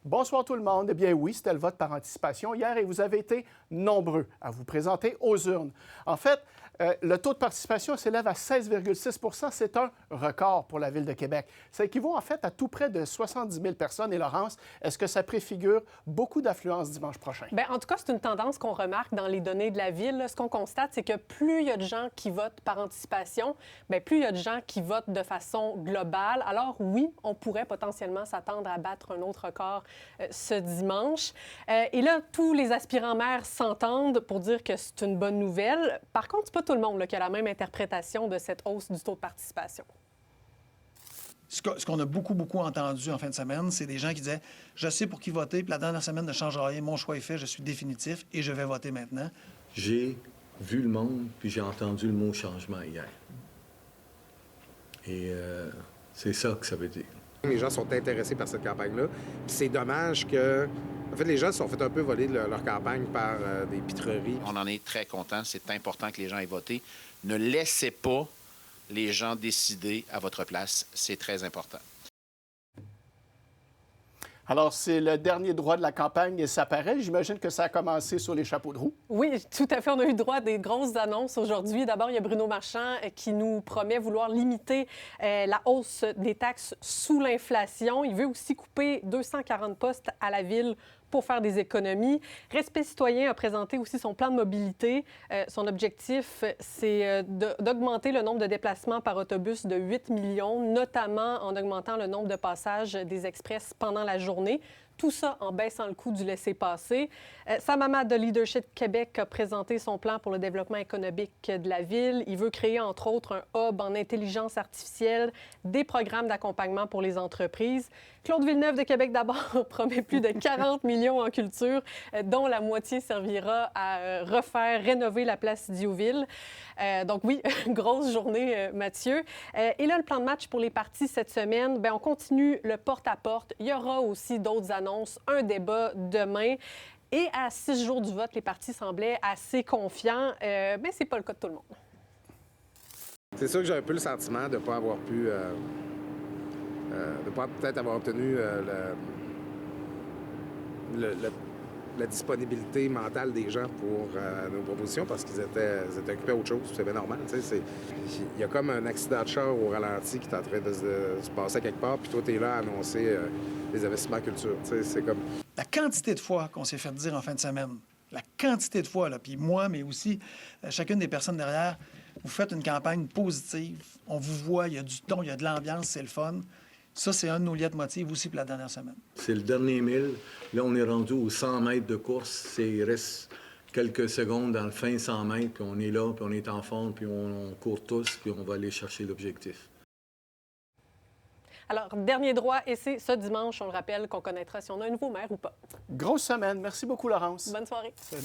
Bonsoir tout le monde. Eh bien oui, c'était le vote par anticipation hier et vous avez été nombreux à vous présenter aux urnes. En fait, le taux de participation s'élève à 16,6 %. C'est un record pour la Ville de Québec. Ça équivaut en fait à tout près de 70 000 personnes. Et Laurence, est-ce que ça préfigure beaucoup d'affluence dimanche prochain? Bien, en tout cas, c'est une tendance qu'on remarque dans les données de la Ville. Ce qu'on constate, c'est que plus il y a de gens qui votent par anticipation, bien, plus il y a de gens qui votent de façon globale. Alors oui, on pourrait potentiellement s'attendre à battre un autre record ce dimanche. Et là, tous les aspirants maires s'entendent pour dire que c'est une bonne nouvelle. Par contre, c'est pas tout le monde là, qui a la même interprétation de cette hausse du taux de participation. Ce qu'on a beaucoup entendu en fin de semaine, c'est des gens qui disaient « Je sais pour qui voter, puis la dernière semaine ne changera rien, mon choix est fait, je suis définitif et je vais voter maintenant. » J'ai vu le monde, puis j'ai entendu le mot « changement » hier. Et c'est ça que ça veut dire. Les gens sont intéressés par cette campagne-là. Puis c'est dommage que... En fait, les gens se sont fait un peu voler leur campagne par des pitreries. On en est très contents. C'est important que les gens aient voté. Ne laissez pas les gens décider à votre place. C'est très important. Alors, c'est le dernier droit de la campagne et ça paraît. J'imagine que ça a commencé sur les chapeaux de roue. Oui, tout à fait. On a eu droit à des grosses annonces aujourd'hui. D'abord, il y a Bruno Marchand qui nous promet vouloir limiter la hausse des taxes sous l'inflation. Il veut aussi couper 240 postes à la Ville pour faire des économies. Respect citoyen a présenté aussi son plan de mobilité. Son objectif, c'est d'augmenter le nombre de déplacements par autobus de 8 millions, notamment en augmentant le nombre de passages des express pendant la journée. Tout ça en baissant le coût du laissez-passer. Sam Hamad de Leadership Québec a présenté son plan pour le développement économique de la Ville. Il veut créer, entre autres, un hub en intelligence artificielle, des programmes d'accompagnement pour les entreprises. Claude Villeneuve de Québec d'abord promet plus de 40 millions en culture, dont la moitié servira à rénover la place Diouville. Donc oui, grosse journée, Mathieu. Et là, le plan de match pour les partis cette semaine, bien, on continue le porte-à-porte. Il y aura aussi d'autres annonces, un débat demain. Et à 6 jours du vote, les partis semblaient assez confiants, mais ce n'est pas le cas de tout le monde. C'est sûr que j'ai un peu le sentiment de ne pas avoir pu... de ne pas peut-être avoir obtenu la disponibilité mentale des gens pour nos propositions parce qu'ils étaient occupés à autre chose. C'est bien normal. Il y a comme un accident de char au ralenti qui est en train de se passer quelque part, puis toi, tu es là à annoncer les investissements en culture. C'est comme... La quantité de fois qu'on s'est fait dire en fin de semaine, la quantité de fois, là, puis moi, mais aussi chacune des personnes derrière, vous faites une campagne positive, on vous voit, il y a du ton, il y a de l'ambiance, c'est le fun. Ça, c'est un de nos leitmotifs aussi pour la dernière semaine. C'est le dernier 1000. Là, on est rendu aux 100 mètres de course. Il reste quelques secondes dans le fin 100 mètres, puis on est là, puis on est en forme, puis on court tous, puis on va aller chercher l'objectif. Alors, dernier droit, et c'est ce dimanche, on le rappelle, qu'on connaîtra si on a un nouveau maire ou pas. Grosse semaine. Merci beaucoup, Laurence. Bonne soirée. Salut.